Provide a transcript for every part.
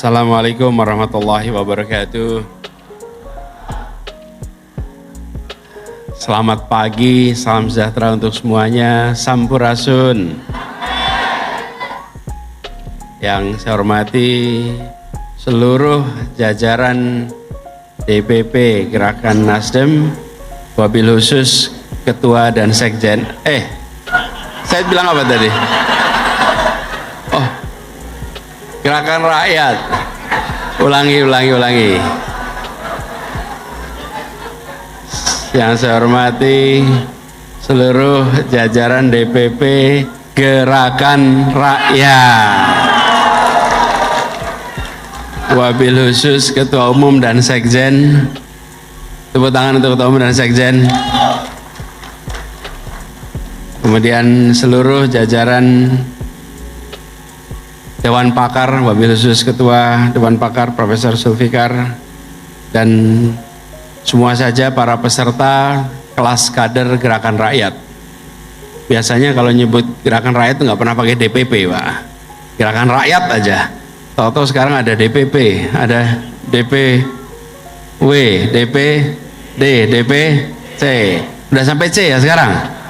Assalamualaikum warahmatullahi wabarakatuh. Selamat pagi, salam sejahtera untuk semuanya. Sampurasun. Yang saya hormati seluruh jajaran DPP Gerakan Nasdem, wabil khusus Ketua dan Sekjen. Saya bilang apa tadi? Gerakan Rakyat. Ulangi. Yang saya hormati seluruh jajaran DPP Gerakan Rakyat. Wabil khusus Ketua Umum dan Sekjen. Tepuk tangan untuk Ketua Umum dan Sekjen. Kemudian seluruh jajaran Dewan Pakar, wabil khusus Ketua Dewan Pakar Profesor Zulfikar, dan semua saja para peserta kelas kader Gerakan Rakyat. Biasanya kalau nyebut Gerakan Rakyat itu nggak pernah pakai DPP, Pak. Gerakan Rakyat aja. Tahu-tahu sekarang ada DPP, ada DPW, DPD, DPC. Udah sampai C ya sekarang?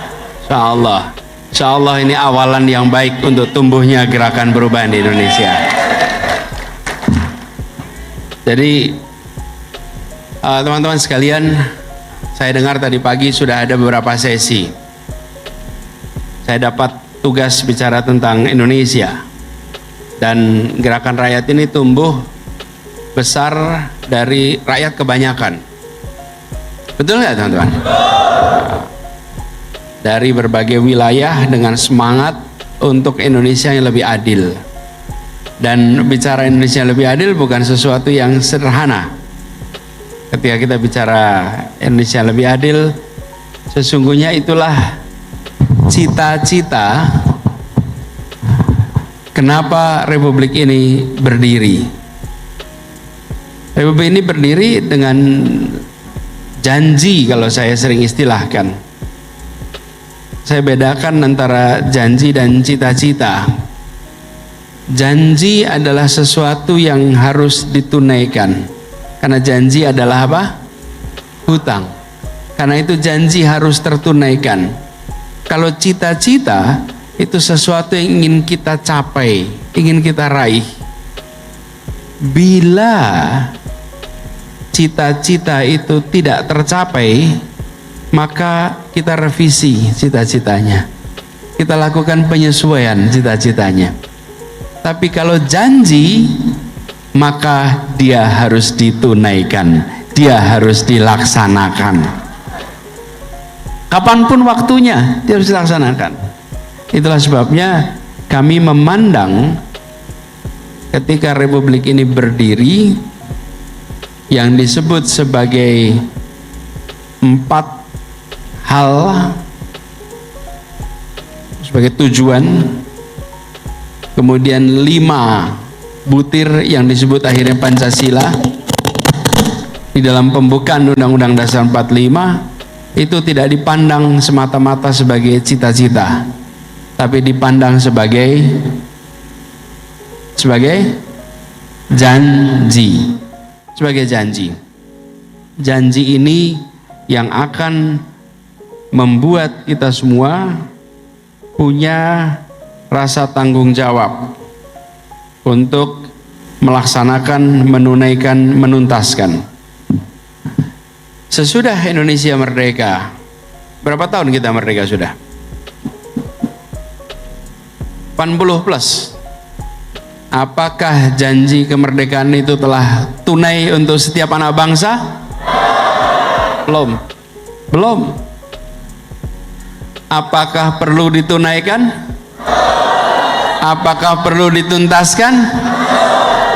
Insya Allah ini awalan yang baik untuk tumbuhnya gerakan perubahan di Indonesia. Jadi teman-teman sekalian, saya dengar tadi pagi sudah ada beberapa sesi. Saya dapat tugas bicara tentang Indonesia. Dan gerakan rakyat ini tumbuh besar dari rakyat kebanyakan. Betul nggak teman-teman? Dari berbagai wilayah dengan semangat untuk Indonesia yang lebih adil. Dan bicara Indonesia yang lebih adil bukan sesuatu yang sederhana. Ketika kita bicara Indonesia yang lebih adil, sesungguhnya itulah cita-cita kenapa Republik ini berdiri. Republik ini berdiri dengan janji, kalau saya sering istilahkan. Saya bedakan antara janji dan cita-cita. Janji adalah sesuatu yang harus ditunaikan. Karena janji adalah apa? Hutang. Karena itu janji harus tertunaikan. Kalau cita-cita itu sesuatu yang ingin kita capai, ingin kita raih. Bila cita-cita itu tidak tercapai, maka kita revisi cita-citanya, kita lakukan penyesuaian cita-citanya. Tapi kalau janji, maka dia harus ditunaikan, dia harus dilaksanakan. Kapanpun waktunya dia harus dilaksanakan. Itulah sebabnya kami memandang ketika Republik ini berdiri, yang disebut sebagai 4 hal sebagai tujuan, kemudian 5 butir yang disebut akhirnya Pancasila di dalam pembukaan Undang-Undang Dasar 45, itu tidak dipandang semata-mata sebagai cita-cita, tapi dipandang sebagai janji. Sebagai janji. Janji ini yang akan membuat kita semua punya rasa tanggung jawab untuk melaksanakan, menunaikan, menuntaskan. Sesudah Indonesia merdeka, berapa tahun kita merdeka sudah? 80 plus. Apakah janji kemerdekaan itu telah tunai untuk setiap anak bangsa? Belum. Apakah perlu ditunaikan? Apakah perlu dituntaskan?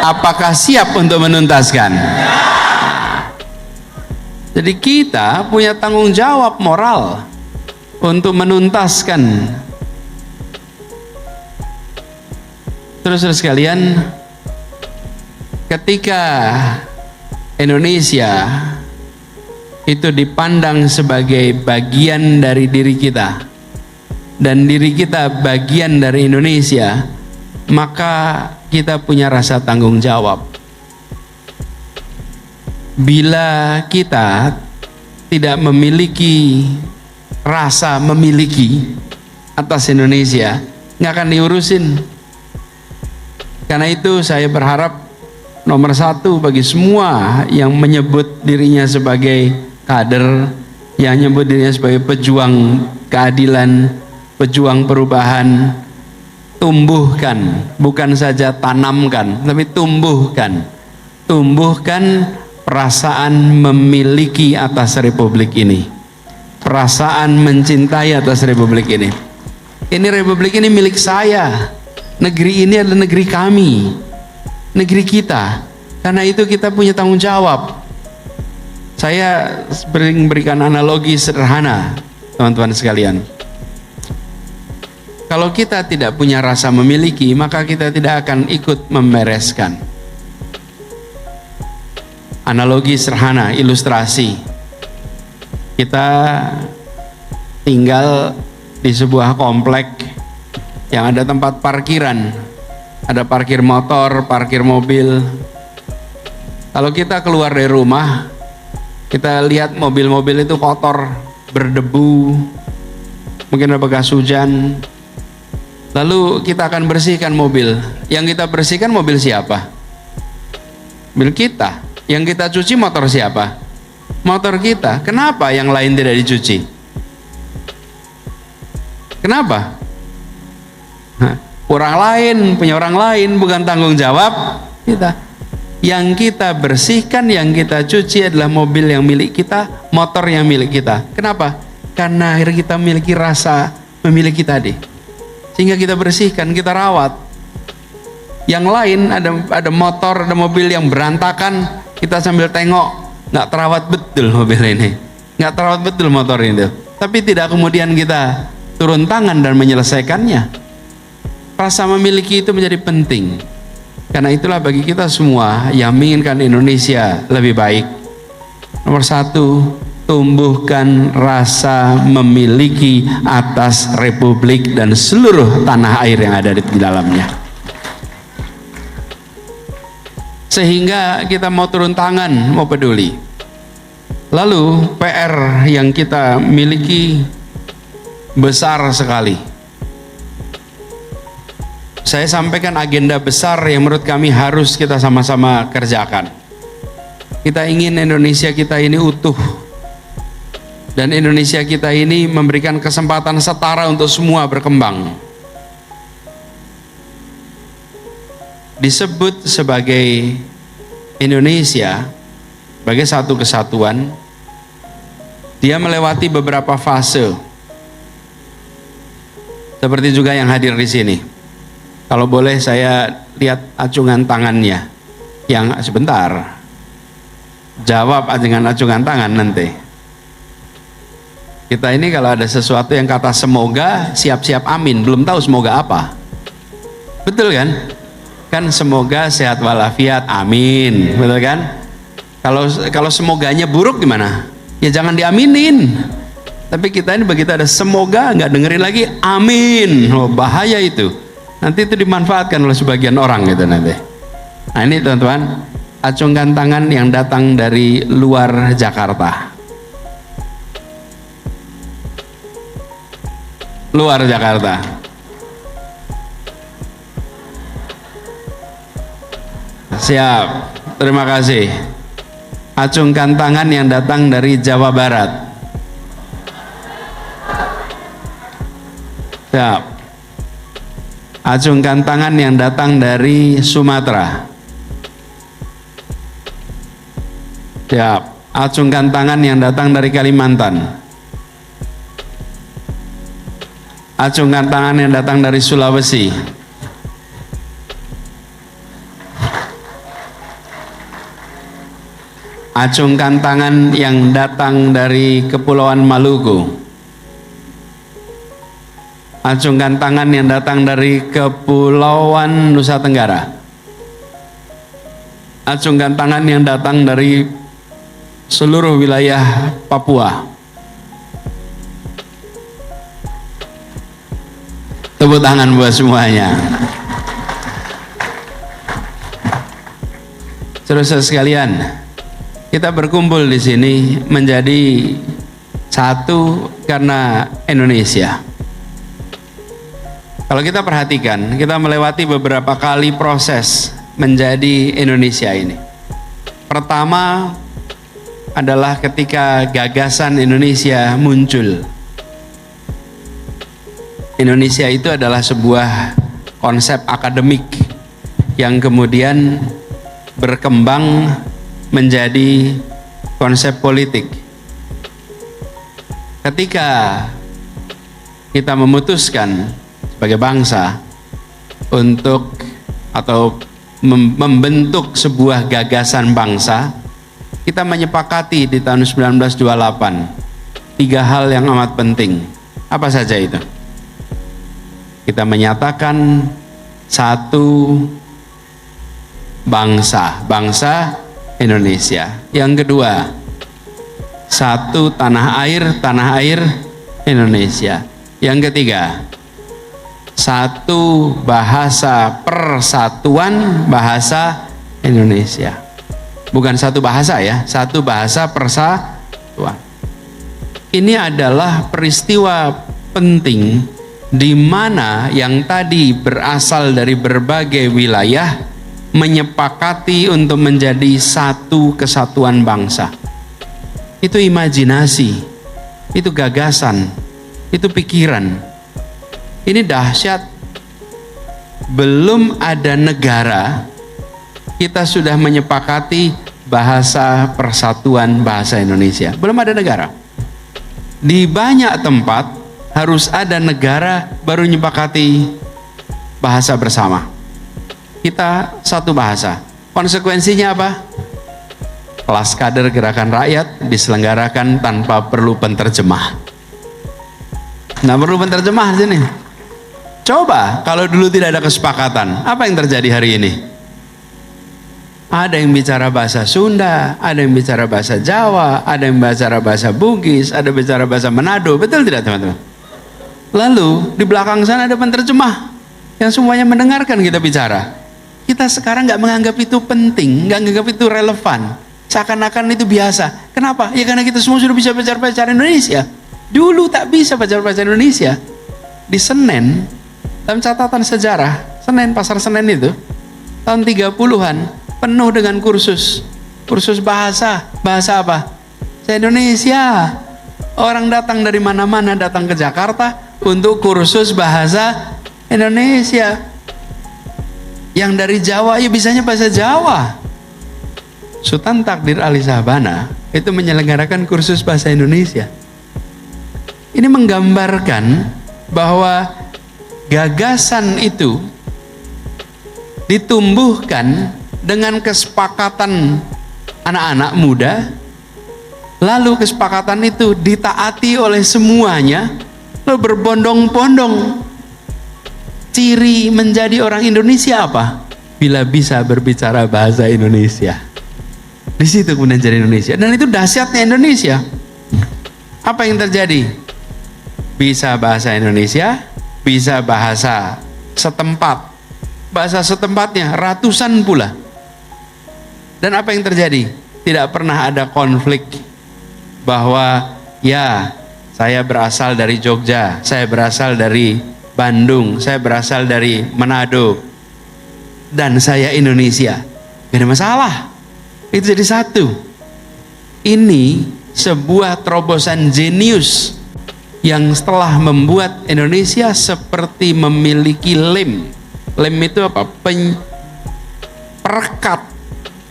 Apakah siap untuk menuntaskan? Jadi kita punya tanggung jawab moral untuk menuntaskan. Terus sekalian, ketika Indonesia itu dipandang sebagai bagian dari diri kita, dan diri kita bagian dari Indonesia, maka kita punya rasa tanggung jawab. Bila kita tidak memiliki rasa memiliki atas Indonesia, nggak akan diurusin. Karena itu saya berharap nomor satu bagi semua yang menyebut dirinya sebagai kader, yang menyebut dirinya sebagai pejuang keadilan, pejuang perubahan, tumbuhkan, bukan saja tanamkan, tapi tumbuhkan perasaan memiliki atas republik ini, perasaan mencintai atas republik ini. Ini republik ini milik saya, negeri ini adalah negeri kami, negeri kita. Karena itu kita punya tanggung jawab. Saya berikan analogi sederhana, teman-teman sekalian. Kalau kita tidak punya rasa memiliki, maka kita tidak akan ikut membereskan. Analogi sederhana, ilustrasi. Kita tinggal di sebuah komplek yang ada tempat parkiran, ada parkir motor, parkir mobil. Kalau kita keluar dari rumah, kita lihat mobil-mobil itu kotor, berdebu, mungkin ada bekas hujan. Lalu kita akan bersihkan mobil. Yang kita bersihkan mobil siapa? Mobil kita. Yang kita cuci motor siapa? Motor kita. Kenapa yang lain tidak dicuci? Kenapa? Orang lain, punya orang lain, bukan tanggung jawab kita. Yang kita bersihkan, yang kita cuci adalah mobil yang milik kita, motor yang milik kita. Kenapa? Karena akhirnya kita memiliki rasa memiliki tadi, sehingga kita bersihkan, kita rawat. Yang lain ada motor, ada mobil yang berantakan, kita sambil tengok, nggak terawat betul mobil ini, nggak terawat betul motor ini, tapi tidak kemudian kita turun tangan dan menyelesaikannya. Rasa memiliki itu menjadi penting. Karena itulah bagi kita semua yang menginginkan Indonesia lebih baik, nomor satu, tumbuhkan rasa memiliki atas republik dan seluruh tanah air yang ada di dalamnya, sehingga kita mau turun tangan, mau peduli. Lalu PR yang kita miliki besar sekali. Saya sampaikan agenda besar yang menurut kami harus kita sama-sama kerjakan. Kita ingin Indonesia kita ini utuh, dan Indonesia kita ini memberikan kesempatan setara untuk semua berkembang. Disebut sebagai Indonesia sebagai satu kesatuan. Dia melewati beberapa fase, seperti juga yang hadir di sini. Kalau boleh saya lihat acungan tangannya, yang sebentar jawab dengan acungan tangan nanti. Kita ini kalau ada sesuatu yang kata semoga, siap-siap amin, belum tahu semoga apa. Betul kan? Kan semoga sehat walafiat, amin, betul kan? Kalau semoganya buruk gimana? Ya jangan diaminin. Tapi kita ini begitu ada semoga, nggak dengerin lagi amin. Oh, bahaya itu. Nanti itu dimanfaatkan oleh sebagian orang gitu nanti. Nah ini teman-teman, acungkan tangan yang datang dari luar Jakarta. Luar Jakarta. Siap, terima kasih. Acungkan tangan yang datang dari Jawa Barat. Siap. Acungkan tangan yang datang dari Sumatera. Siap. Acungkan tangan yang datang dari Kalimantan. Acungkan tangan yang datang dari Sulawesi. Acungkan tangan yang datang dari Kepulauan Maluku. Acungkan tangan yang datang dari Kepulauan Nusa Tenggara. Acungkan tangan yang datang dari seluruh wilayah Papua. Tepuk tangan buat semuanya. Saudara sekalian, kita berkumpul di sini menjadi satu karena Indonesia. Kalau kita perhatikan, kita melewati beberapa kali proses menjadi Indonesia ini. Pertama adalah ketika gagasan Indonesia muncul. Indonesia itu adalah sebuah konsep akademik yang kemudian berkembang menjadi konsep politik. Ketika kita memutuskan sebagai bangsa untuk atau membentuk sebuah gagasan bangsa, kita menyepakati di tahun 1928 3 hal yang amat penting. Apa saja itu? Kita menyatakan satu bangsa Indonesia. Yang kedua, satu tanah air Indonesia. Yang ketiga, satu bahasa persatuan bahasa Indonesia. Bukan satu bahasa ya, satu bahasa persatuan. Ini adalah peristiwa penting di mana yang tadi berasal dari berbagai wilayah menyepakati untuk menjadi satu kesatuan bangsa. Itu imajinasi, itu gagasan, itu pikiran. Ini dahsyat. Belum ada negara, kita sudah menyepakati bahasa persatuan bahasa Indonesia. Belum ada negara. Di banyak tempat harus ada negara baru menyepakati bahasa bersama. Kita satu bahasa. Konsekuensinya apa? Kelas kader gerakan rakyat diselenggarakan tanpa perlu penterjemah. Nggak perlu penterjemah di sini. Coba kalau dulu tidak ada kesepakatan, apa yang terjadi hari ini? Ada yang bicara bahasa Sunda, ada yang bicara bahasa Jawa, ada yang bicara bahasa Bugis, ada yang bicara bahasa Manado. Betul tidak teman-teman? Lalu di belakang sana ada penterjemah yang semuanya mendengarkan kita bicara. Kita sekarang nggak menganggap itu penting, nggak menganggap itu relevan. Seakan-akan itu biasa. Kenapa? Ya karena kita semua sudah bisa bicara bahasa Indonesia. Dulu tak bisa bicara bahasa Indonesia. Di Senen, dalam catatan sejarah, Pasar Senen itu tahun 30-an penuh dengan kursus bahasa apa? Bahasa Indonesia. Orang datang dari mana-mana datang ke Jakarta untuk kursus bahasa Indonesia. Yang dari Jawa ya bisanya bahasa Jawa. Sultan Takdir Ali Sabana itu menyelenggarakan kursus bahasa Indonesia. Ini menggambarkan bahwa gagasan itu ditumbuhkan dengan kesepakatan anak-anak muda, lalu kesepakatan itu ditaati oleh semuanya, lalu berbondong-bondong. Ciri menjadi orang Indonesia apa? Bila bisa berbicara bahasa Indonesia. Di situ kemudian jadi Indonesia. Dan itu dahsyatnya Indonesia. Apa yang terjadi? Bisa bahasa Indonesia, bisa bahasa setempat. Bahasa setempatnya ratusan pula. Dan apa yang terjadi? Tidak pernah ada konflik bahwa ya saya berasal dari Jogja, saya berasal dari Bandung, saya berasal dari Manado, dan saya Indonesia. Gak ada masalah. Itu jadi satu. Ini sebuah terobosan jenius yang setelah membuat Indonesia seperti memiliki lem. Lem itu apa? Perekat.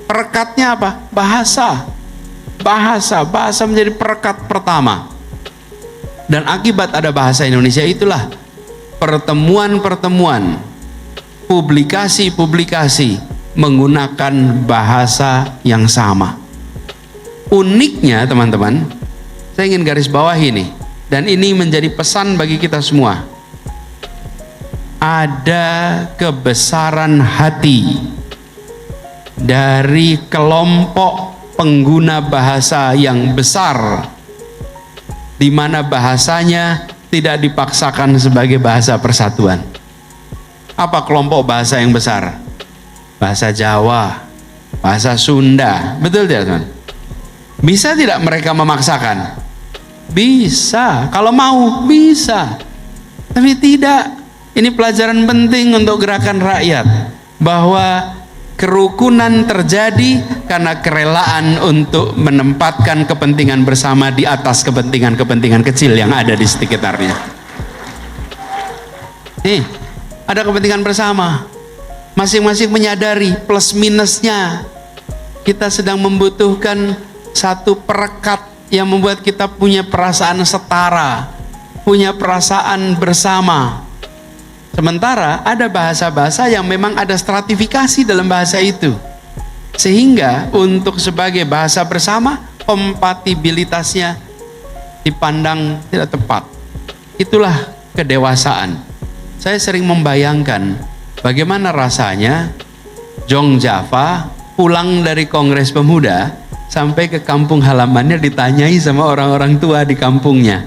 Perekatnya apa? Bahasa menjadi perekat pertama. Dan akibat ada bahasa Indonesia itulah pertemuan-pertemuan, publikasi-publikasi menggunakan bahasa yang sama. Uniknya teman-teman, saya ingin garis bawahi ini, dan ini menjadi pesan bagi kita semua. Ada kebesaran hati dari kelompok pengguna bahasa yang besar, di mana bahasanya tidak dipaksakan sebagai bahasa persatuan. Apa kelompok bahasa yang besar? Bahasa Jawa, bahasa Sunda. Betul tidak, teman? Bisa tidak mereka memaksakan? Bisa, kalau mau bisa. Tapi tidak. Ini pelajaran penting untuk gerakan rakyat, bahwa kerukunan terjadi karena kerelaan untuk menempatkan kepentingan bersama di atas kepentingan-kepentingan kecil yang ada di sekitarnya. Nih, ada kepentingan bersama. Masing-masing menyadari plus minusnya. Kita sedang membutuhkan satu perekat yang membuat kita punya perasaan setara, punya perasaan bersama. Sementara ada bahasa-bahasa yang memang ada stratifikasi dalam bahasa itu, sehingga untuk sebagai bahasa bersama kompatibilitasnya dipandang tidak tepat. Itulah kedewasaan. Saya sering membayangkan bagaimana rasanya Jong Java pulang dari Kongres Pemuda sampai ke kampung halamannya, ditanyai sama orang-orang tua di kampungnya.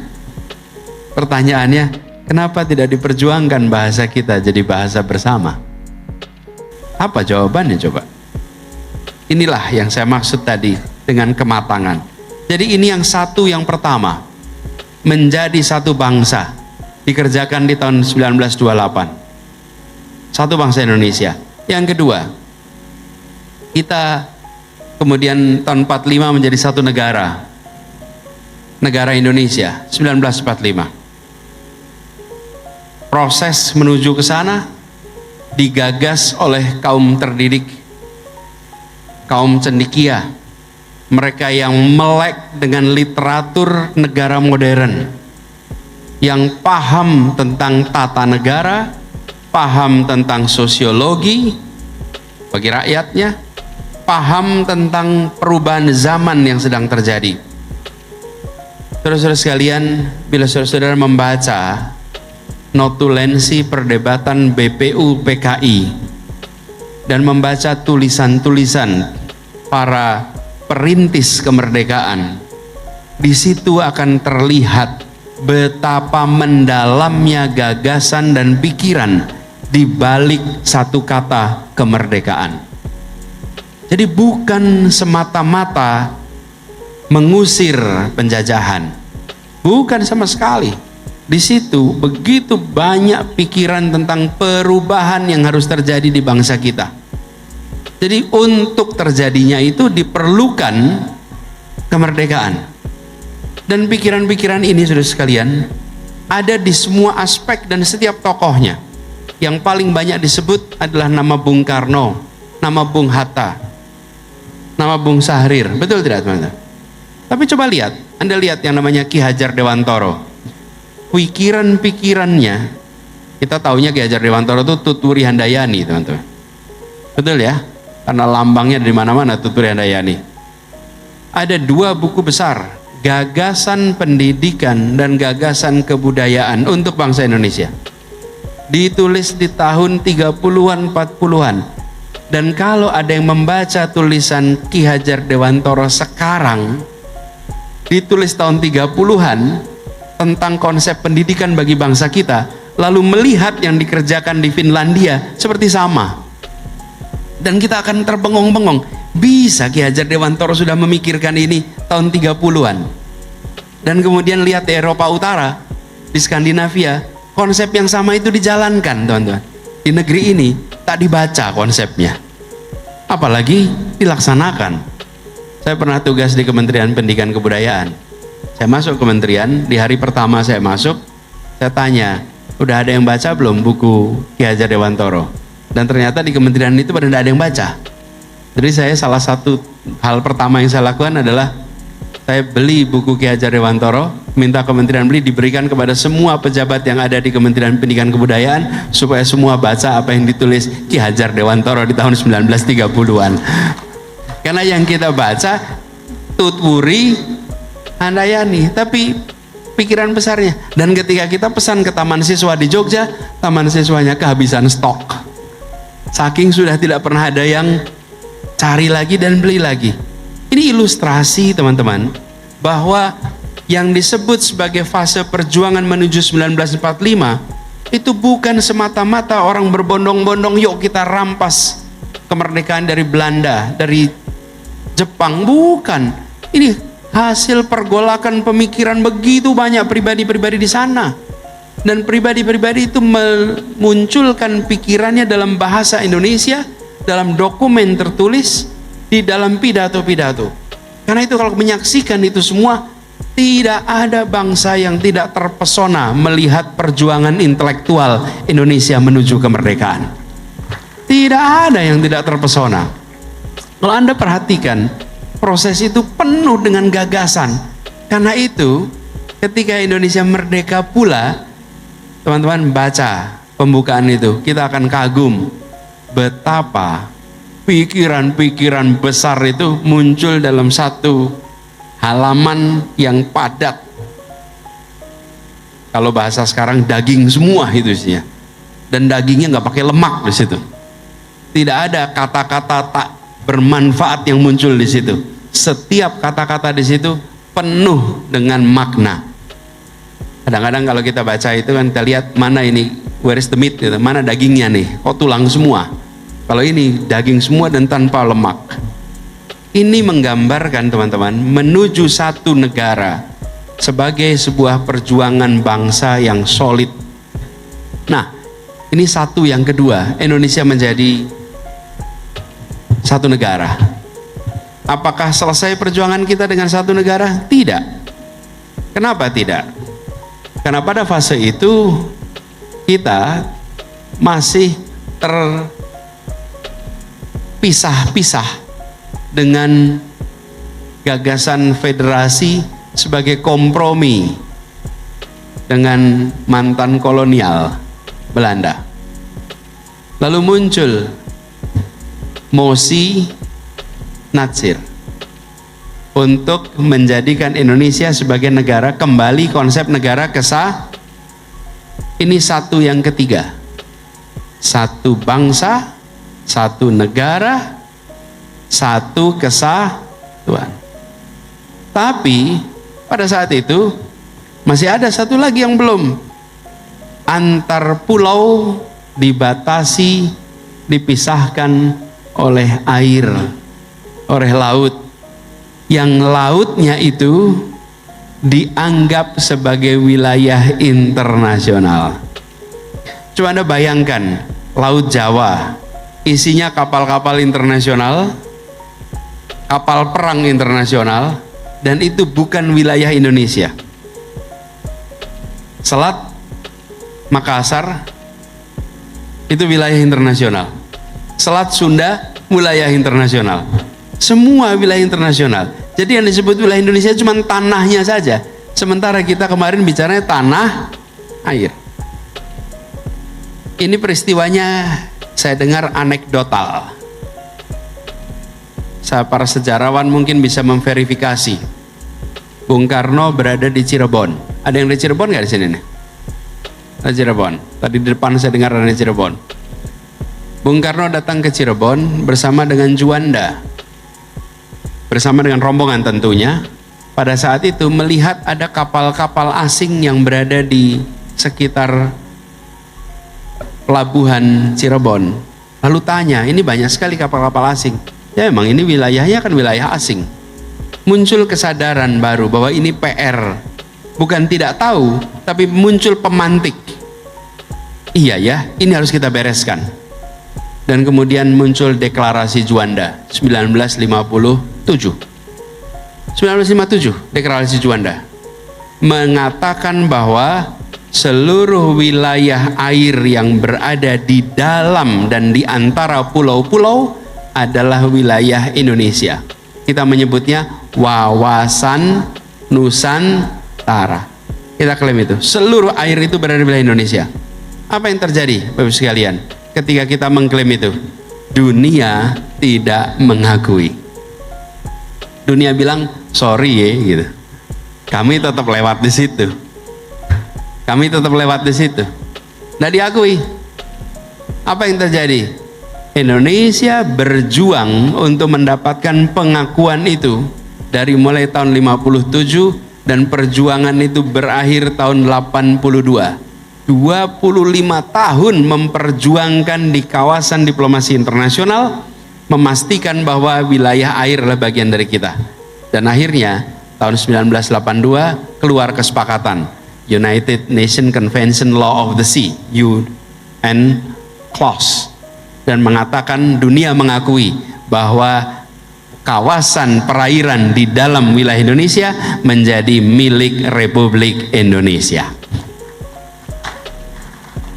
Pertanyaannya, kenapa tidak diperjuangkan bahasa kita jadi bahasa bersama? Apa jawabannya coba? Inilah yang saya maksud tadi dengan kematangan. Jadi ini yang satu, yang pertama, menjadi satu bangsa, dikerjakan di tahun 1928. Satu bangsa Indonesia. Yang kedua, kita kemudian tahun 45 menjadi satu negara. Negara Indonesia, 1945. Proses menuju ke sana digagas oleh kaum terdidik, kaum cendekia, mereka yang melek dengan literatur negara modern, yang paham tentang tata negara, paham tentang sosiologi bagi rakyatnya, paham tentang perubahan zaman yang sedang terjadi. Saudara-saudara sekalian, bila saudara-saudara membaca notulensi perdebatan BPU PKI dan membaca tulisan-tulisan para perintis kemerdekaan, di situ akan terlihat betapa mendalamnya gagasan dan pikiran di balik satu kata kemerdekaan. Jadi bukan semata-mata mengusir penjajahan, bukan sama sekali. Di situ begitu banyak pikiran tentang perubahan yang harus terjadi di bangsa kita. Jadi untuk terjadinya itu diperlukan kemerdekaan. Dan pikiran-pikiran ini, saudara sekalian, ada di semua aspek dan setiap tokohnya. Yang paling banyak disebut adalah nama Bung Karno, nama Bung Hatta, nama Bung Sahrir. Betul tidak, teman-teman? Tapi coba lihat, Anda lihat yang namanya Ki Hajar Dewantoro. Pikiran-pikirannya, kita taunya Ki Hajar Dewantoro itu Tuturi Handayani, teman-teman. Betul ya? Karena lambangnya di mana-mana Tuturi Handayani. Ada dua buku besar, Gagasan Pendidikan dan Gagasan Kebudayaan untuk bangsa Indonesia. Ditulis di tahun 30-an, 40-an. Dan kalau ada yang membaca tulisan Ki Hajar Dewantoro sekarang, ditulis tahun 30-an, tentang konsep pendidikan bagi bangsa kita, lalu melihat yang dikerjakan di Finlandia seperti sama, dan kita akan terbengong-bengong. Bisa Ki Hajar Dewantoro sudah memikirkan ini tahun 30-an, dan kemudian lihat di Eropa Utara, di Skandinavia, konsep yang sama itu dijalankan, teman-teman. Di negeri ini tak dibaca konsepnya, apalagi dilaksanakan. Saya pernah tugas di Kementerian Pendidikan Kebudayaan. Saya masuk kementerian, di hari pertama saya masuk, saya tanya, udah ada yang baca belum buku Ki Hajar Dewantoro? Dan ternyata di kementerian itu pada tidak ada yang baca. Jadi saya salah satu hal pertama yang saya lakukan adalah saya beli buku Ki Hajar Dewantoro, minta kementerian beli, diberikan kepada semua pejabat yang ada di Kementerian Pendidikan Kebudayaan, supaya semua baca apa yang ditulis Ki Hajar Dewantoro di tahun 1930-an. Karena yang kita baca Tuturi Handayani, tapi pikiran besarnya. Dan ketika kita pesan ke taman siswa di Jogja, taman siswanya kehabisan stok, saking sudah tidak pernah ada yang cari lagi dan beli lagi. Ini ilustrasi, teman-teman, bahwa yang disebut sebagai fase perjuangan menuju 1945 itu bukan semata-mata orang berbondong-bondong, yuk kita rampas kemerdekaan dari Belanda, dari Jepang, bukan. Ini hasil pergolakan pemikiran begitu banyak pribadi-pribadi di sana. Dan pribadi-pribadi itu memunculkan pikirannya dalam bahasa Indonesia, dalam dokumen tertulis, di dalam pidato-pidato. Karena itu kalau menyaksikan itu semua, tidak ada bangsa yang tidak terpesona melihat perjuangan intelektual Indonesia menuju kemerdekaan. Tidak ada yang tidak terpesona. Kalau Anda perhatikan, proses itu penuh dengan gagasan. Karena itu, ketika Indonesia merdeka pula, teman-teman baca pembukaan itu, kita akan kagum betapa pikiran-pikiran besar itu muncul dalam satu halaman yang padat. Kalau bahasa sekarang daging semua itu isinya. Dan dagingnya nggak pakai lemak di situ. Tidak ada kata-kata tak bermanfaat yang muncul di situ. Setiap kata-kata di situ penuh dengan makna. Kadang-kadang kalau kita baca itu kan kita lihat mana ini, where is the meat, gitu. Mana dagingnya nih, kok tulang semua. Kalau ini daging semua dan tanpa lemak. Ini menggambarkan teman-teman menuju satu negara sebagai sebuah perjuangan bangsa yang solid. Nah, ini satu. Yang kedua, Indonesia menjadi satu negara. Apakah selesai perjuangan kita dengan satu negara? Tidak. Kenapa tidak? Karena pada fase itu kita masih terpisah-pisah dengan gagasan federasi sebagai kompromi dengan mantan kolonial Belanda. Lalu muncul mosi Natsir untuk menjadikan Indonesia sebagai negara, kembali konsep negara kesatuan. Ini satu yang ketiga, satu bangsa, satu negara, satu kesatuan. Tapi pada saat itu masih ada satu lagi yang belum. Antar pulau dibatasi, dipisahkan oleh air, oleh laut. Yang lautnya itu dianggap sebagai wilayah internasional. Coba Anda bayangkan, Laut Jawa isinya kapal-kapal internasional, kapal perang internasional, dan itu bukan wilayah Indonesia. Selat Makassar itu wilayah internasional. Selat Sunda wilayah internasional. Semua wilayah internasional. Jadi yang disebut wilayah Indonesia cuma tanahnya saja. Sementara kita kemarin bicaranya tanah air. Ini peristiwanya saya dengar anekdotal. Para sejarawan mungkin bisa memverifikasi. Bung Karno berada di Cirebon. Ada yang di Cirebon nggak di sini nih? Di Cirebon. Tadi di depan saya dengar ada di Cirebon. Bung Karno datang ke Cirebon bersama dengan Juanda. Bersama dengan rombongan tentunya. Pada saat itu melihat ada kapal-kapal asing yang berada di sekitar pelabuhan Cirebon. Lalu tanya, ini banyak sekali kapal-kapal asing. Ya emang ini wilayahnya kan wilayah asing. Muncul kesadaran baru bahwa ini PR. Bukan tidak tahu, tapi muncul pemantik. Iya ya, ini harus kita bereskan. Dan kemudian muncul deklarasi Juanda 1957. Deklarasi Juanda mengatakan bahwa seluruh wilayah air yang berada di dalam dan di antara pulau-pulau adalah wilayah Indonesia. Kita menyebutnya wawasan Nusantara. Kita klaim itu. Seluruh air itu berada di wilayah Indonesia. Apa yang terjadi, Bapak sekalian? Ketika kita mengklaim itu, dunia tidak mengakui. Dunia bilang sorry ya, gitu. Kami tetap lewat di situ. Kami tetap lewat di situ. Nggak diakui. Apa yang terjadi? Indonesia berjuang untuk mendapatkan pengakuan itu dari mulai tahun 57 dan perjuangan itu berakhir tahun 82. 25 tahun memperjuangkan di kawasan diplomasi internasional memastikan bahwa wilayah air adalah bagian dari kita. Dan akhirnya tahun 1982 keluar kesepakatan United Nations Convention Law of the Sea, UN Clause, dan mengatakan dunia mengakui bahwa kawasan perairan di dalam wilayah Indonesia menjadi milik Republik Indonesia.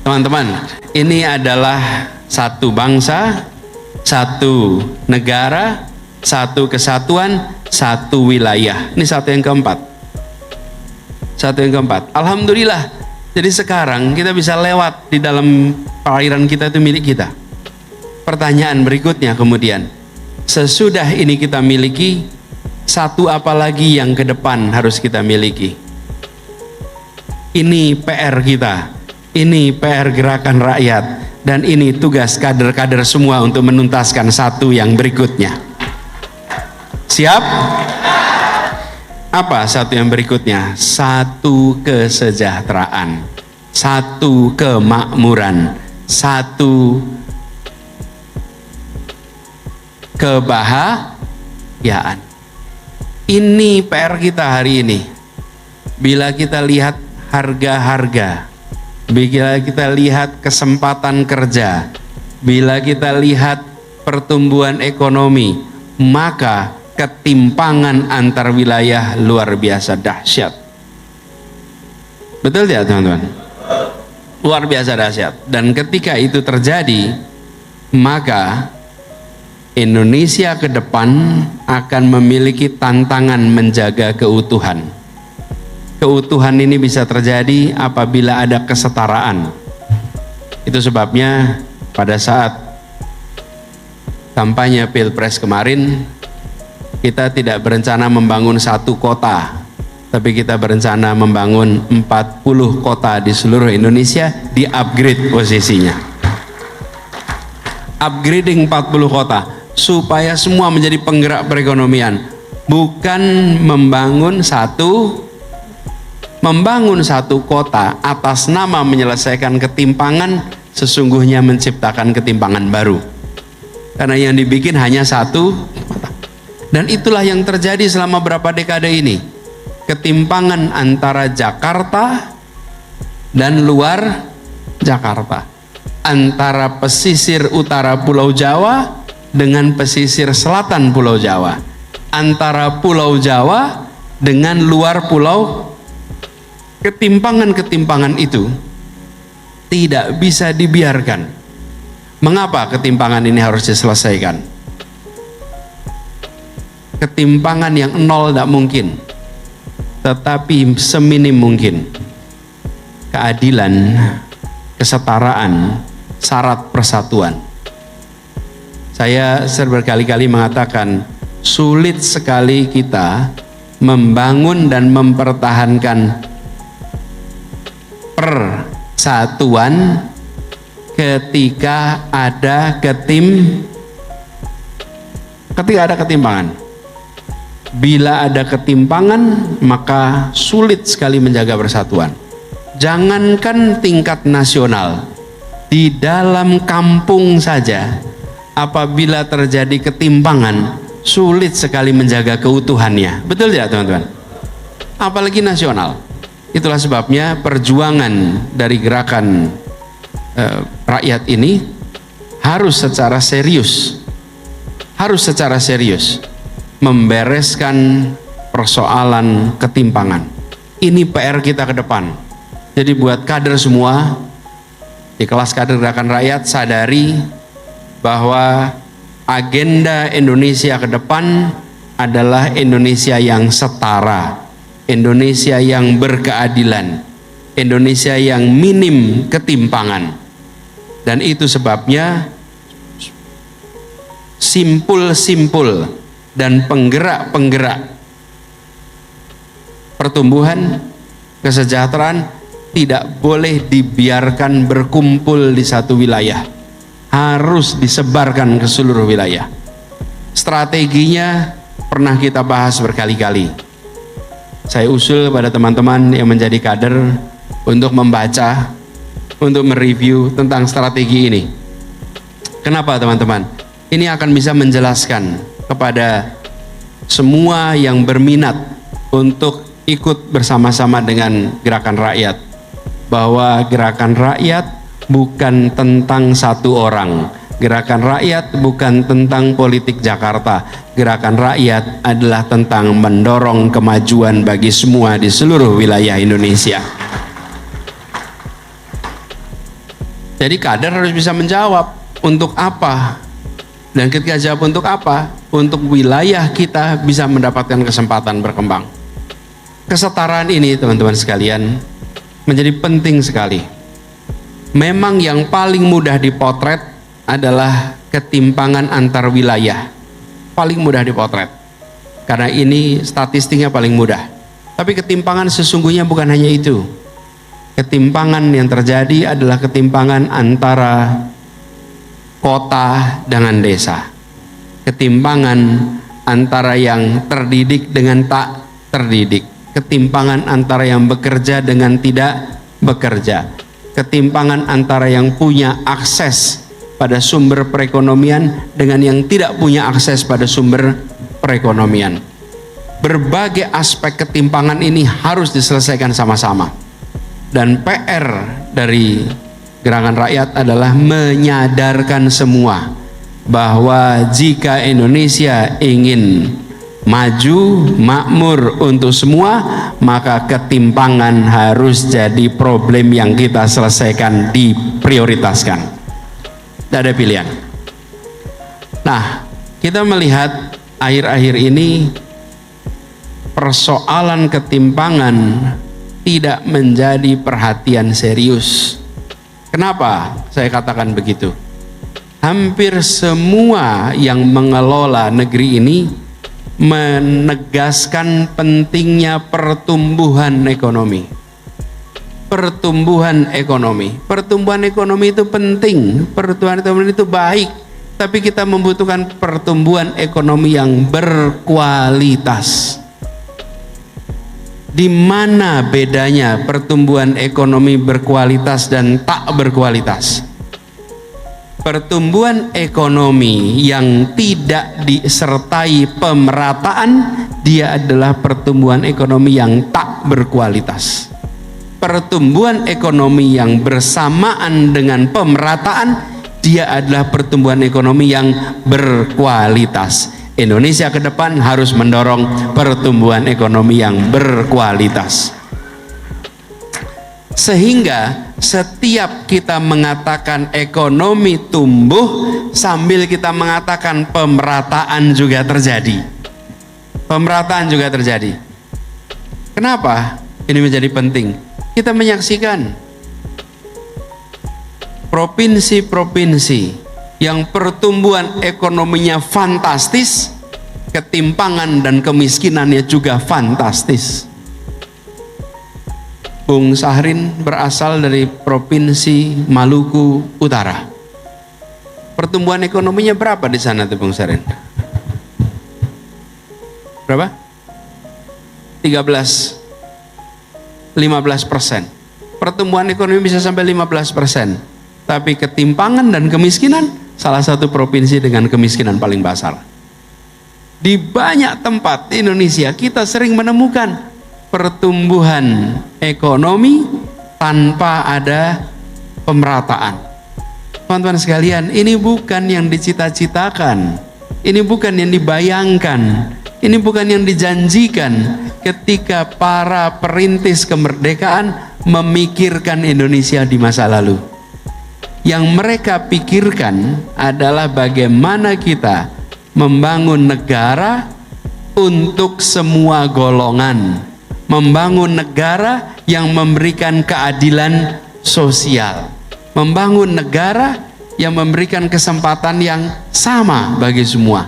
Teman-teman, ini adalah satu bangsa, satu negara, satu kesatuan, satu wilayah. Ini satu yang keempat. Satu yang keempat. Alhamdulillah. Jadi sekarang kita bisa lewat di dalam perairan kita, itu milik kita. Pertanyaan berikutnya kemudian, sesudah ini kita miliki, satu apa lagi yang ke depan harus kita miliki? Ini PR kita. Ini PR gerakan rakyat, dan ini tugas kader-kader semua untuk menuntaskan satu yang berikutnya. Siap? Apa satu yang berikutnya? Satu kesejahteraan, satu kemakmuran, satu kebahagiaan. Ini PR kita hari ini. Bila kita lihat harga-harga, bila kita lihat kesempatan kerja, bila kita lihat pertumbuhan ekonomi, maka ketimpangan antar wilayah luar biasa dahsyat. Betul tidak teman-teman? Luar biasa dahsyat. Dan ketika itu terjadi, maka Indonesia ke depan akan memiliki tantangan menjaga keutuhan. Keutuhan ini bisa terjadi apabila ada kesetaraan. Itu sebabnya pada saat kampanye Pilpres kemarin, kita tidak berencana membangun satu kota, tapi kita berencana membangun 40 kota di seluruh Indonesia, di-upgrade posisinya. Upgrading 40 kota, supaya semua menjadi penggerak perekonomian. Bukan membangun satu kota atas nama menyelesaikan ketimpangan, sesungguhnya menciptakan ketimpangan baru. Karena yang dibikin hanya satu kota. Dan itulah yang terjadi selama berapa dekade ini. Ketimpangan antara Jakarta dan luar Jakarta. Antara pesisir utara Pulau Jawa dengan pesisir selatan Pulau Jawa. Antara Pulau Jawa dengan luar pulau. Ketimpangan-ketimpangan itu tidak bisa dibiarkan. Mengapa ketimpangan ini harus diselesaikan? Ketimpangan yang nol tidak mungkin, tetapi seminim mungkin. Keadilan, kesetaraan, syarat persatuan. Saya berkali-kali mengatakan, sulit sekali kita membangun dan mempertahankan persatuan ketika ada ketimpangan. Bila ada ketimpangan, maka sulit sekali menjaga persatuan. Jangankan tingkat nasional, di dalam kampung saja apabila terjadi ketimpangan, sulit sekali menjaga keutuhannya. Betul tidak teman-teman? Apalagi nasional. Itulah sebabnya perjuangan dari gerakan rakyat ini harus secara serius membereskan persoalan ketimpangan. Ini PR kita ke depan. Jadi buat kader semua di kelas kader gerakan rakyat, sadari bahwa agenda Indonesia ke depan adalah Indonesia yang setara, Indonesia yang berkeadilan, Indonesia yang minim ketimpangan. Dan itu sebabnya simpul-simpul dan penggerak-penggerak pertumbuhan, kesejahteraan tidak boleh dibiarkan berkumpul di satu wilayah, harus disebarkan ke seluruh wilayah. Strateginya pernah kita bahas berkali-kali. Saya usul pada teman-teman yang menjadi kader untuk membaca, untuk mereview tentang strategi ini. Kenapa teman-teman? ini akan bisa menjelaskan kepada semua yang berminat untuk ikut bersama-sama dengan gerakan rakyat bahwa gerakan rakyat bukan tentang satu orang. Gerakan rakyat bukan tentang politik Jakarta. Gerakan rakyat adalah tentang mendorong kemajuan bagi semua di seluruh wilayah Indonesia. Jadi kader harus bisa menjawab untuk apa. Dan ketika jawab untuk apa, untuk wilayah kita bisa mendapatkan kesempatan berkembang. Kesetaraan ini teman-teman sekalian menjadi penting sekali. Memang yang paling mudah dipotret adalah ketimpangan antar wilayah. Paling mudah dipotret. Karena ini statistiknya paling mudah. Tapi ketimpangan sesungguhnya bukan hanya itu. Ketimpangan yang terjadi adalah ketimpangan antara kota dengan desa. Ketimpangan antara yang terdidik dengan tak terdidik. Ketimpangan antara yang bekerja dengan tidak bekerja. Ketimpangan antara yang punya akses pada sumber perekonomian dengan yang tidak punya akses pada sumber perekonomian. Berbagai aspek ketimpangan ini harus diselesaikan sama-sama. Dan PR dari gerakan rakyat adalah menyadarkan semua bahwa jika Indonesia ingin maju, makmur untuk semua, maka ketimpangan harus jadi problem yang kita selesaikan, diprioritaskan. Tidak ada pilihan. Nah, kita melihat akhir-akhir ini persoalan ketimpangan tidak menjadi perhatian serius. Kenapa saya katakan begitu? Hampir semua yang mengelola negeri ini menegaskan pentingnya pertumbuhan ekonomi. Pertumbuhan ekonomi itu penting, pertumbuhan ekonomi itu baik, tapi kita membutuhkan pertumbuhan ekonomi yang berkualitas. Di mana bedanya pertumbuhan ekonomi berkualitas dan tak berkualitas? Pertumbuhan ekonomi yang tidak disertai pemerataan, dia adalah pertumbuhan ekonomi yang tak berkualitas. Pertumbuhan ekonomi yang bersamaan dengan pemerataan, dia adalah pertumbuhan ekonomi yang berkualitas. Indonesia ke depan harus mendorong pertumbuhan ekonomi yang berkualitas. Sehingga setiap kita mengatakan ekonomi tumbuh, sambil kita mengatakan pemerataan juga terjadi. Pemerataan juga terjadi. Kenapa ini menjadi penting? Kita menyaksikan provinsi-provinsi yang pertumbuhan ekonominya fantastis, ketimpangan dan kemiskinannya juga fantastis. Bung Sahrin berasal dari Provinsi Maluku Utara. Pertumbuhan ekonominya berapa di sana tuh Bung Sahrin? Berapa? 15%. Pertumbuhan ekonomi bisa sampai 15%. Tapi ketimpangan dan kemiskinan salah satu provinsi dengan kemiskinan paling besar. Di banyak tempat di Indonesia kita sering menemukan pertumbuhan ekonomi tanpa ada pemerataan. Teman-teman sekalian, ini bukan yang dicita-citakan, ini bukan yang dibayangkan, ini bukan yang dijanjikan ketika para perintis kemerdekaan memikirkan Indonesia di masa lalu. Yang mereka pikirkan adalah bagaimana kita membangun negara untuk semua golongan, membangun negara yang memberikan keadilan sosial, membangun negara yang memberikan kesempatan yang sama bagi semua.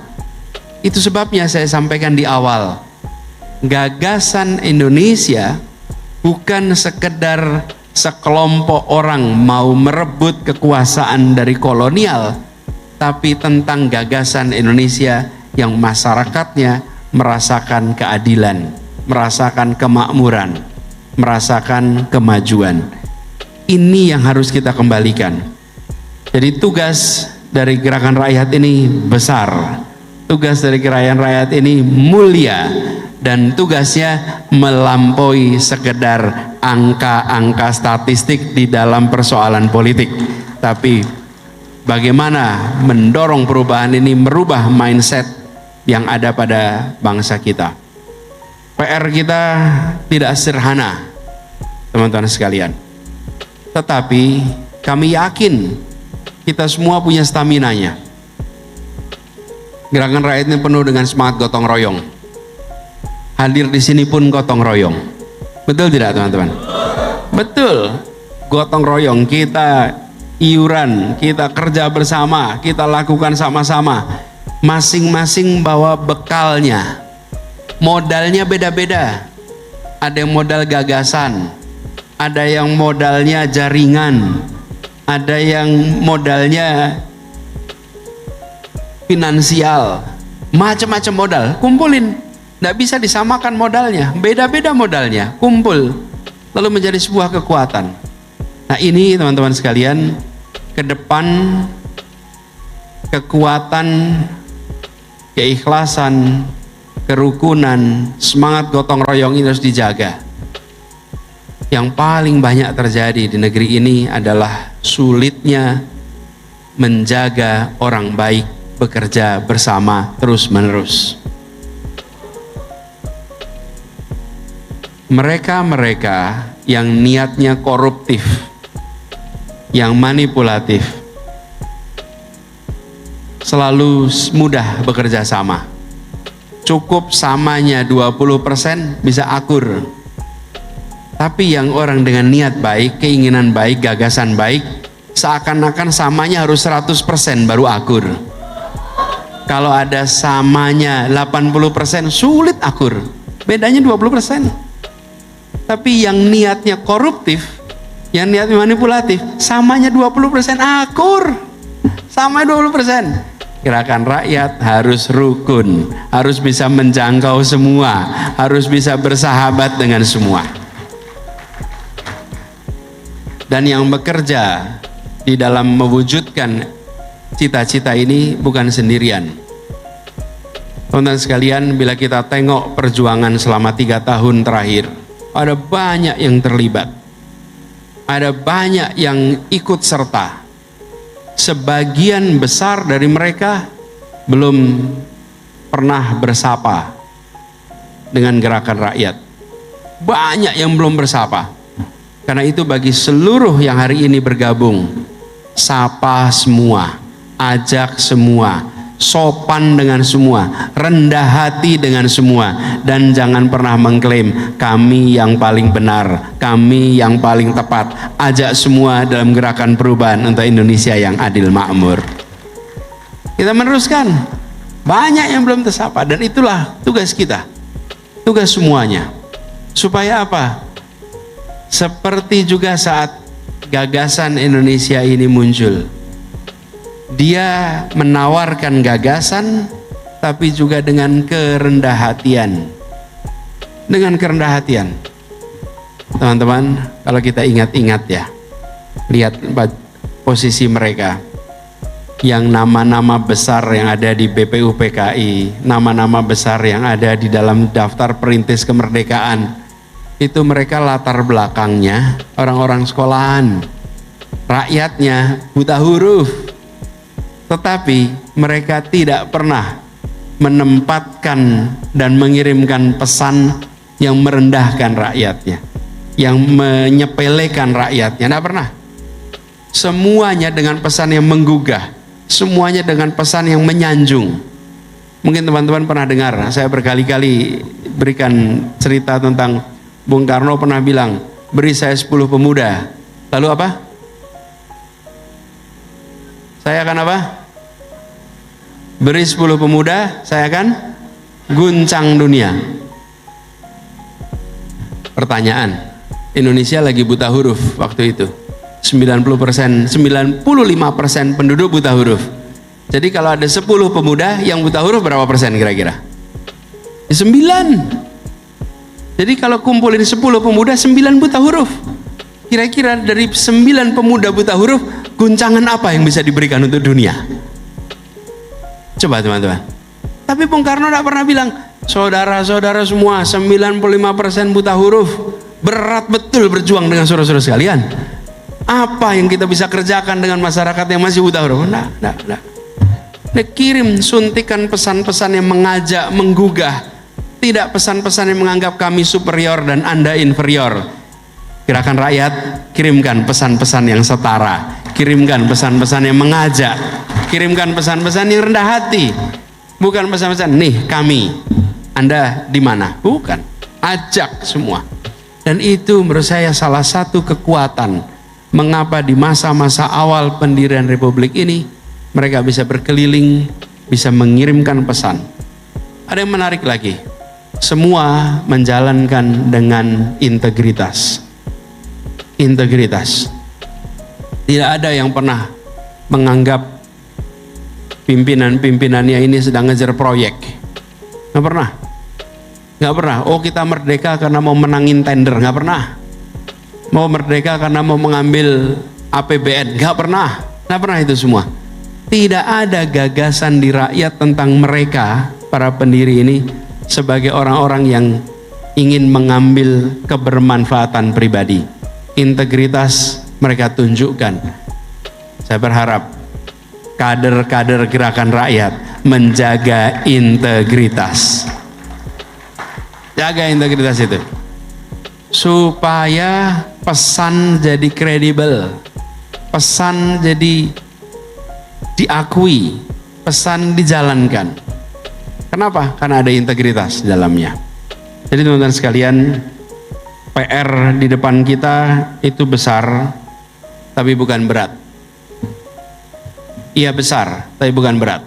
Itu sebabnya saya sampaikan di awal, gagasan Indonesia bukan sekedar sekelompok orang mau merebut kekuasaan dari kolonial, tapi tentang gagasan Indonesia yang masyarakatnya merasakan keadilan, merasakan kemakmuran, merasakan kemajuan. Ini yang harus kita kembalikan. Jadi tugas dari gerakan rakyat ini besar, tugas dari gerakan rakyat ini mulia, dan tugasnya melampaui sekedar angka-angka statistik di dalam persoalan politik. Tapi bagaimana mendorong perubahan ini, merubah mindset yang ada pada bangsa kita. PR kita tidak sederhana, teman-teman sekalian. Tetapi kami yakin kita semua punya staminanya. Gerakan rakyat ini penuh dengan semangat gotong royong. Hadir di sini pun gotong royong. Betul tidak, teman-teman? Betul. Gotong royong, kita iuran, kita kerja bersama, kita lakukan sama-sama. Masing-masing bawa bekalnya. Modalnya beda-beda. Ada yang modal gagasan, ada yang modalnya jaringan, ada yang modalnya finansial, macam-macam modal. Kumpulin, tidak bisa disamakan modalnya, beda-beda modalnya, kumpul, lalu menjadi sebuah kekuatan. Nah ini teman-teman sekalian, ke depan kekuatan, keikhlasan, kerukunan, semangat gotong royong ini harus dijaga. Yang paling banyak terjadi di negeri ini adalah sulitnya menjaga orang baik bekerja bersama terus-menerus. Mereka-mereka yang niatnya koruptif, yang manipulatif, selalu mudah bekerja sama. Cukup samanya 20% bisa akur. Tapi yang orang dengan niat baik, keinginan baik, gagasan baik, seakan-akan samanya harus 100% baru akur. Kalau ada samanya 80% sulit akur, bedanya 20%. Tapi yang niatnya koruptif, yang niatnya manipulatif, samanya 20% akur, samanya 20%. Gerakan rakyat harus rukun, harus bisa menjangkau semua, harus bisa bersahabat dengan semua. Dan yang bekerja di dalam mewujudkan cita-cita ini bukan sendirian. Teman-teman sekalian, bila kita tengok perjuangan selama 3 tahun terakhir, ada banyak yang terlibat, ada banyak yang ikut serta. Sebagian besar dari mereka belum pernah bersapa dengan gerakan rakyat. Banyak yang belum bersapa. Karena itu bagi seluruh yang hari ini bergabung, sapa semua, ajak semua, sopan dengan semua, rendah hati dengan semua, dan jangan pernah mengklaim kami yang paling benar, kami yang paling tepat. Ajak semua dalam gerakan perubahan untuk Indonesia yang adil makmur. Kita meneruskan. Banyak yang belum tersapa, dan itulah tugas kita, tugas semuanya. Supaya apa? Seperti juga saat gagasan Indonesia ini muncul, dia menawarkan gagasan, tapi juga dengan kerendah hatian. Dengan kerendah hatian. Teman-teman, kalau kita ingat-ingat ya, lihat posisi mereka. Yang nama-nama besar yang ada di BPUPKI, nama-nama besar yang ada di dalam daftar perintis kemerdekaan, itu mereka latar belakangnya orang-orang sekolahan. Rakyatnya buta huruf. Tetapi mereka tidak pernah menempatkan dan mengirimkan pesan yang merendahkan rakyatnya, yang menyepelekan rakyatnya. Tidak pernah. Semuanya dengan pesan yang menggugah, semuanya dengan pesan yang menyanjung. Mungkin teman-teman pernah dengar, saya berkali-kali berikan cerita tentang Bung Karno pernah bilang, beri saya 10 pemuda. Lalu apa? Saya akan apa? Beri 10 pemuda, saya akan guncang dunia. Pertanyaan, Indonesia lagi buta huruf waktu itu. 90%, 95% penduduk buta huruf. Jadi kalau ada 10 pemuda yang buta huruf, berapa persen kira-kira? 9. Jadi kalau kumpulin 10 pemuda, 9 buta huruf. Kira-kira dari 9 pemuda buta huruf, guncangan apa yang bisa diberikan untuk dunia? Coba teman-teman. Tapi Bung Karno tidak pernah bilang, saudara-saudara semua 95% buta huruf, berat betul berjuang dengan saudara-saudara sekalian. Apa yang kita bisa kerjakan dengan masyarakat yang masih buta huruf? Nah. Kirim suntikan pesan-pesan yang mengajak, menggugah, tidak pesan-pesan yang menganggap kami superior dan Anda inferior. Gerakan Rakyat, kirimkan pesan-pesan yang setara, kirimkan pesan-pesan yang mengajak, kirimkan pesan-pesan yang rendah hati, bukan pesan-pesan nih kami, Anda di mana? Bukan, ajak semua. Dan itu menurut saya salah satu kekuatan mengapa di masa-masa awal pendirian Republik ini mereka bisa berkeliling, bisa mengirimkan pesan. Ada yang menarik lagi, semua menjalankan dengan integritas. Integritas. Tidak ada yang pernah menganggap pimpinan-pimpinannya ini sedang ngejar proyek. Nggak pernah. Nggak pernah. Oh, kita merdeka karena mau menangin tender. Nggak pernah. Mau merdeka karena mau mengambil APBN. Nggak pernah. Nggak pernah itu semua. Tidak ada gagasan di rakyat tentang mereka, para pendiri ini, sebagai orang-orang yang ingin mengambil kebermanfaatan pribadi. Integritas mereka tunjukkan. Saya berharap kader-kader Gerakan Rakyat menjaga integritas. Jaga integritas itu supaya pesan jadi kredibel, pesan jadi diakui, pesan dijalankan. Kenapa? Karena ada integritas di dalamnya. Jadi teman-teman sekalian, PR di depan kita itu besar, tapi bukan berat. Iya besar, tapi bukan berat.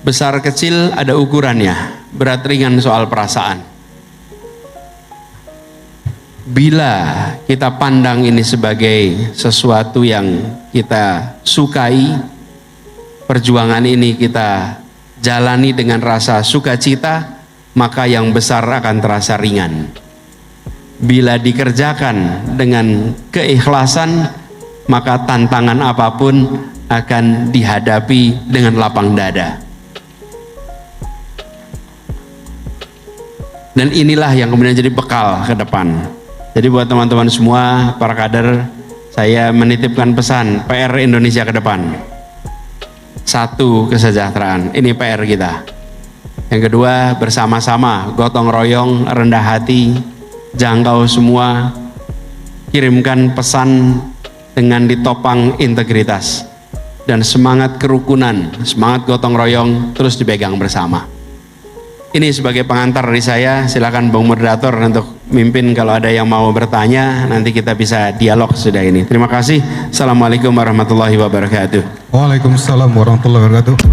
Besar kecil ada ukurannya, berat ringan soal perasaan. Bila kita pandang ini sebagai sesuatu yang kita sukai, perjuangan ini kita jalani dengan rasa sukacita, maka yang besar akan terasa ringan. Bila dikerjakan dengan keikhlasan, maka tantangan apapun akan dihadapi dengan lapang dada. Dan inilah yang kemudian jadi bekal ke depan. Jadi buat teman-teman semua, para kader, saya menitipkan pesan PR Indonesia ke depan. Satu, kesejahteraan. Ini PR kita. Yang kedua, bersama-sama, gotong royong, rendah hati, jangkau semua, kirimkan pesan dengan ditopang integritas dan semangat kerukunan, semangat gotong royong terus dipegang bersama. Ini sebagai pengantar dari saya. Silakan Bung Moderator untuk mimpin, kalau ada yang mau bertanya nanti kita bisa dialog sudah ini. Terima kasih. Assalamualaikum warahmatullahi wabarakatuh. Waalaikumsalam warahmatullahi wabarakatuh.